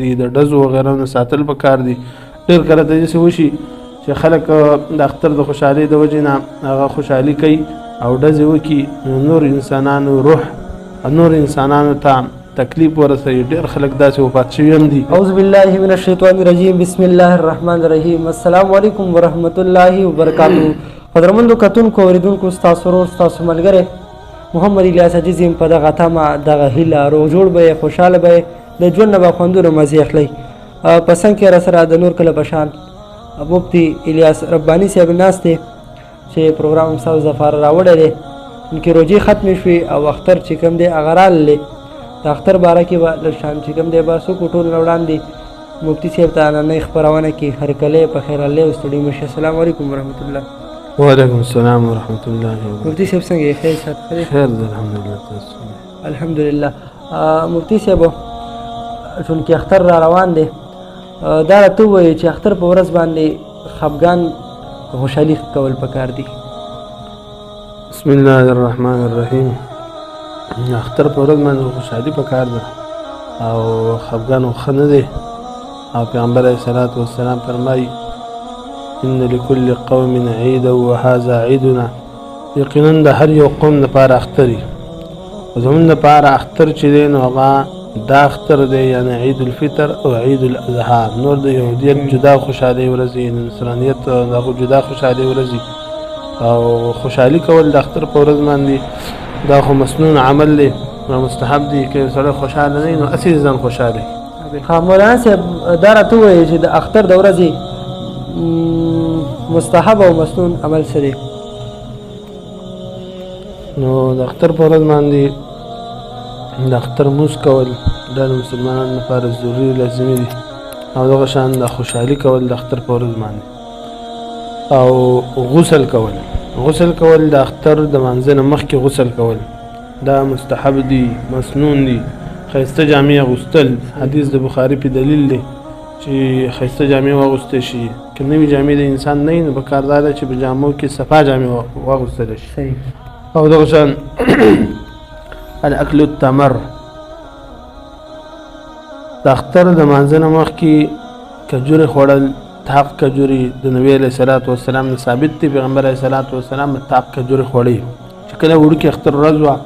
دي د ډزو وغیره نه ساتل پکار دي. ډېر کله داسې وشي چې خلک د اختر د خوشحالۍ د وجې نه هغه خوشحالي کوي او ډزې وکړي، نور انسانانو روح نور انسانانو ته تکلیف ورسوي. ډېر خلک داسې وفات شوي هم دي. اعوذ بالله من الشیطان الرجیم، بسم الله الرحمن الرحیم. السلام علیکم ورحمۃ اللہ وبرکاتہ. قدرمندو کتونکو اوریدونکو، ستاسو ورور ستاسو ملګری محمد الیاس عزیز یم. په دغه تمه دغه هیله روغ جوړ به یې، خوشحاله به یې، د ژوند نه به خوندونه مزې اخلئ. په څنګ کې راسره د نور کله په شان مفتي الیاس رباني صاحب ناست دی چې پروګرام هم ستاسو دپاره راوړی دی. چونکې روجې ختمې شوې او اختر چې کوم دی هغه راغلی. د اختر باره کې به لږ شان چې کوم دی به څوک ټول نه وړاندې مفتي صاحب ته نننۍ خپرونه کې هرکلی په خیر الله او ستړي مه شئ. السلام علیکم ورحمت الله. وعلیکم السلام ورحمت الله وبرکاته. مفتي صاحب څنګه یې؟ خیر صحت ښه دی؟ خیر دی الحمدلله. تاسو؟ الحمدلله. مفتي صاحب چونکې اختر را روان دی، دا راته ووایي چې اختر په ورځ باندې خفګان خوشحالي کول پکار دي. بسم الله الرحمن الرحیم. اختر په ورځ باندې خوشحالي پکار ده او خفګان ښه نه دی. او پیغمبر علیه الصلاة والسلام فرمایي ان لكل قوم عیدا وهذا عیدنا. یقینا د هر یو قوم لپاره اختر وي. زموږ لپاره اختر چې دی نو هغه دا اختر دی، یعنی عید الفطر او عید الاضحی. نور د یهودیت جدا خوشحالي ورځي، د نصرانیت دغه جدا خوشحالي ورځي. او خوشحالي کول د اختر په ورځ باندې دا خو مسنون عمل دی او مستحب دی. که سړی خوشحاله نه وي نو هسې ځان خوشحاله وي. مولانا صاحب دا راته ووایي چې د اختر د ورځې مستحب او مسنون عمل څه دی؟ نو د اختر په ورځ باندې د اختر مونځ کول دا د مسلمانانو لپاره ضروري لازمي دي. او دغه شان د خوشحالي کول د اختر په ورځ باندې. او غسل کول د اختر د مانځه نه مخکې غسل کول دا مستحب دي، مسنون دي. ښایسته جامې اغوستل، حدیث د بخاري په دلیل دی چې ښایسته جامې واغوستل شي. که نوې جامې د انسان نه وي نو پکار دا ده چې په جامو کې صفا جامې واغوستل شي. او دغه شان الاکل التمر د اختر د مانځه نه مخکې کجورې خوړل، تاق کجوري د نبی علیه الصلاة والسلام نه ثابت دی. پیغمبر علیه الصلاة والسلام تاق کجوري خوړی چې کله وړوکې اختر ورځ وه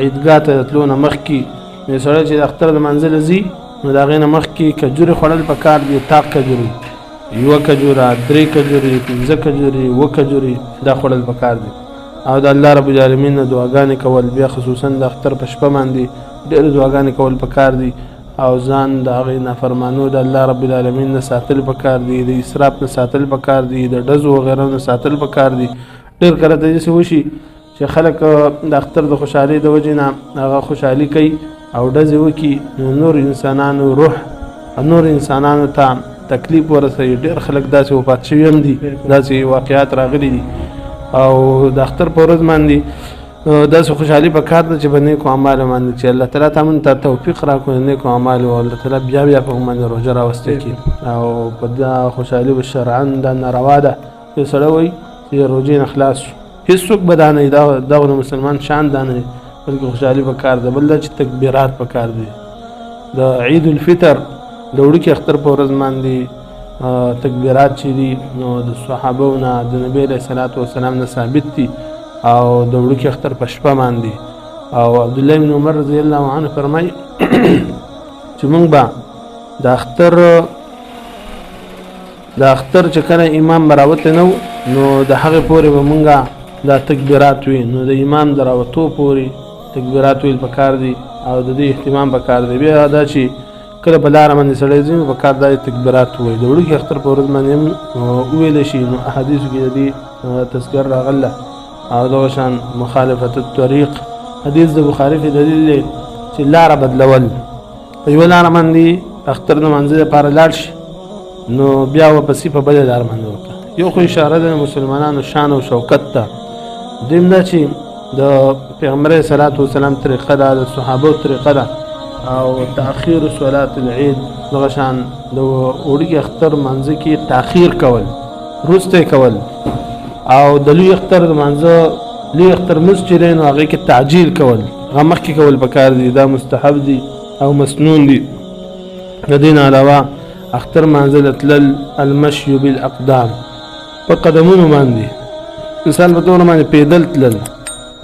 عیدګاه ته د تلو نه مخکې نو سړی چې د اختر د منزل ځي نو د هغې نه مخکې کجوري خوړل پکار دي. تاق کجوري، 1 کجوره، 3 کجوري، 5 کجوري، 7 کجوري دا خوړل پکار دي. او د الله رب العالمین نه دعاګانې کول، بیا خصوصا د اختر په شپه باندې ډېرې دعاګانې کول پکار دي. او ځان د هغې نافرمانو د الله رب العالمین نه ساتل پکار دي، د اسراف نه ساتل پکار دي، د ډزو وغیره نه ساتل پکار دي. ډېر کله داسې وشي چې خلک د اختر د خوشحالۍ د وجې نه هغه خوشحالي کوي او ډزې وکړي، نور انسانانو روح نور انسانانو ته تکلیف ورسوي. ډېر خلک داسې وفات شوي هم دي، داسې واقعات راغلي دي. او د اختر په ورځ باندې داسې خوشحالي پکار ده چې په نیکو اعمالو باندې چې الله تعالی ته موږ ته توفیق راکړي نیکو اعمالو، او الله تعالی بیا بیا په موږ باندې روژه راوستی کړي. او په دا خوشحالي به شرعاً دا ناروا ده چې سړی وایي چې روژې نه خلاص شو. هېڅوک به دا نه وي، دغه د مسلمان شان دا نه وي، بلکې خوشحالي پکار ده. بل دا چې تکبیرات پکار دي. د عید الفطر د وړوکي اختر په ورځ باندې تکبیرات چې دي نو د صحابو نه د نبی علیه الصلاة والسلام نه ثابت دي. او د وړوکي اختر په شپه باندې او عبدالله بن عمر رضی الله عنه فرمایي چې موږ به د اختر چې کله امام به راوتلی نه نو د هغې پورې به موږ دا تکبیرات وي. نو د امام د راوتو پورې تکبیرات ویل پکار دي او د دې اهتمام پکار دی. بیا دا چې کله په لاره باندې سړی ځي نو پکار دا تکبیرات ووایي. د وړوکي اختر په ورځ باندې هم وویلی شي. نو احادیثو کې د دې تذکر راغله. او دغه شان مخالفت الطریق حدیث د بخاري په دلیل دی چې لاره بدلول، په یوه لاره باندې اختر د مانځه لپاره لاړ شي نو بیا ورپسې په بله لاره باندې وکړه. یو خو اشاره ده د مسلمانانو شان او شوکت ته. دویم دا چې د پیغمبر علیه الصلاة والسلام طریقه ده، د صحابو طریقه ده. او تأخیر صلات العید دغه شان د وړوکي اختر مانځه کې تأخیر کول، وروسته کول. او د لوی اختر د مانځه لوی اختر مونځ چې دی نو هغې کې تعجیل کول، هغه مخکې کول پکار دي. دا مستحب دي او مسنون دي. د دې نه علاوه اختر منزل تلل المشي بالاقدام په قدمونو باندې مثال په تور باندې پیدل تلل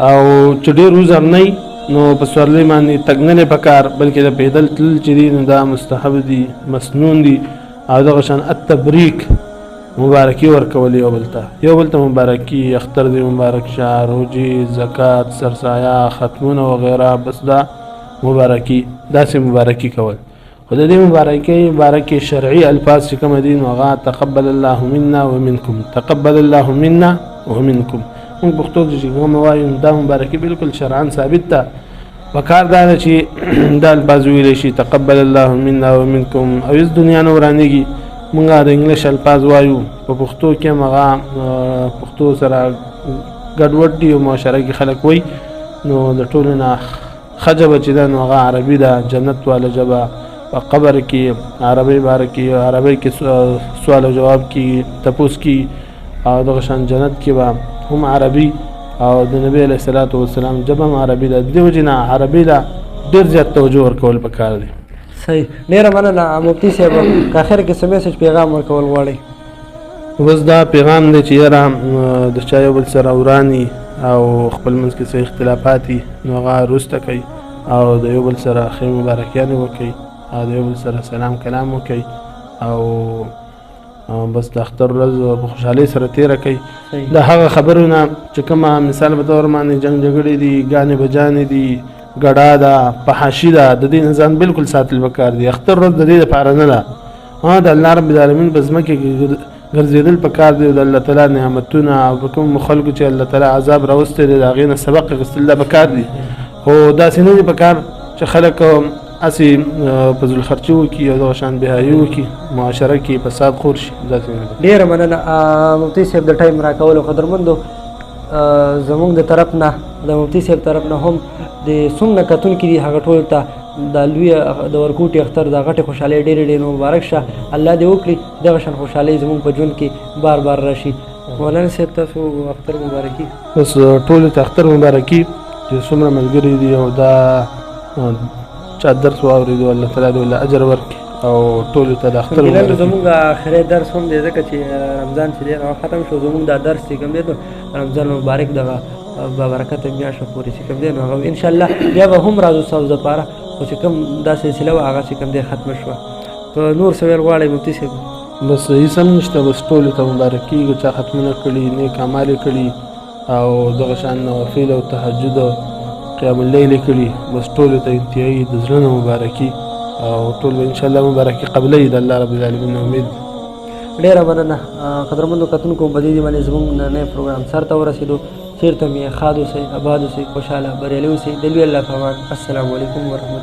او چې ډېر وزر نه نو په سورلۍ باندې تګ نه پکار بلکې د پیدل تلل چې دي نو دا مستحب دي مسنون دي او دغه شان التبریک مبارکي ورکول یو بل ته مبارکي اختر دی مبارک شه روجي زکات سرسایا ختمونه وغیرہ بس دا مبارکي داسې مبارکي کول خو د دې مبارکي شرعي الفاظ چې کوم دي نو هغه تقبل الله منا ومنکم تقبل الله منا ومنکم موږ پښتو کې چې کوم وایو دا مبارکي بالکل شرعاً ثابت ده وکار دا چې دا الفاظ ویل شي تقبل الله منا ومنکم او اس دنیا نو ورانېږي مونږه د انګلیش الفاظ وایو په پښتو کې هغه پښتو سره ګډوډ دي او معاشره کې خلک وایي نو د ټولو نه خجبه چې دا نو هغه عربي ده جنت والا جبه په قبر کې عربي باره کې عربي کې سوال او جواب کې تپوس کې او دغه شان جنت کې به هم عربي او د نبی علیه الصلاۃ والسلام جبه هم عربي ده دیو جنا عربي له ډېر زیات توجه ورکول پکار دي صحیح ډیره مننه مفتی صاحب که اخر کې څه میسج پیغام ورکول غواړئ بس دا پیغام دی چې یاره د چا یو بل سره ورانی او خپل منځ کې څه اختلافات دي نو هغه وروسته کوي او د یو بل سره ښې مبارکیانې وکړي او د یو بل سره سلام کلام وکړي او بس د اختر ورځ په خوشحالۍ سره تېره کوي د هغه خبرونه چې کومه مثال په طور باندې جنګ جګړې دي ګانې بجانې دي ګډا ده فحاشي ده د دې نظام بالکل ساتل پکار دي اختر ورځ د دې لپاره نه ده د الله رب العالمین په ځمکه کې ګرځېدل پکار دي د الله تعالی نعمتونه او په کوم خلکو چې الله تعالی عذاب راوستی دی د هغې نه سبق اخیستل دا پکار دي خو داسې نه دي پکار چې خلک اسې فضل خرچي وکړي او دغه شان بهایي وکړي معاشره کې فساد خور شي ډېره مننه مفتي صاحب د ټایم راکولو قدرمندو زمونږ د طرف نه د مفتي صاحب طرف نه هم د څومره کتونکي دي هغه ټولو ته د لوی د ورکوټي اختر د غټې خوشحالۍ ډېرې مبارک شه الله دې وکړي دغه شان خوشحالۍ زموږ په ژوند کې بار بار راشي مولانا صاحب تاسو اختر مبارکي بس ټولو ته اختر مبارکي چې څومره ملګري دي او دا چا درس واورېدو الله تعالی دې له اجر ورکړي او ټولو ته د اختر مبارکي زموږ آخري درس هم دی ځکه چې رمضان چې دی ختم شو زموږ دا درس چې کوم دی رمضان مبارک دغه بابرکت میاشت پورې چې کوم دی نو هغه انشاءالله بیا به هم راځو ستاسو دپاره خو چې کوم دا سلسله وه هغه چې کوم دی ختمه شوه که نور څه ویل غواړئ مفتي صاحب بس هېڅ هم نشته بس ټولو ته مبارکي چا ختمونه کړي نیک اعمال یې کړي او دغه شان نوافل او تهجد او قیام اللیل یې کړي بس ټولو ته انتهایي د زړه نه مبارکي او ټول به انشاءالله مبارکي قبلوي د الله رب العالمین امید ډېره مننه قدرمندو کتونکو په دې باندې زموږ نننی پروګرام سر ته ورسېدو چېرته مې ښاد اوسئ اباد اوسئ خوشحاله بریالي اوسئ د لوی الله په امان السلام علیکم ورحمت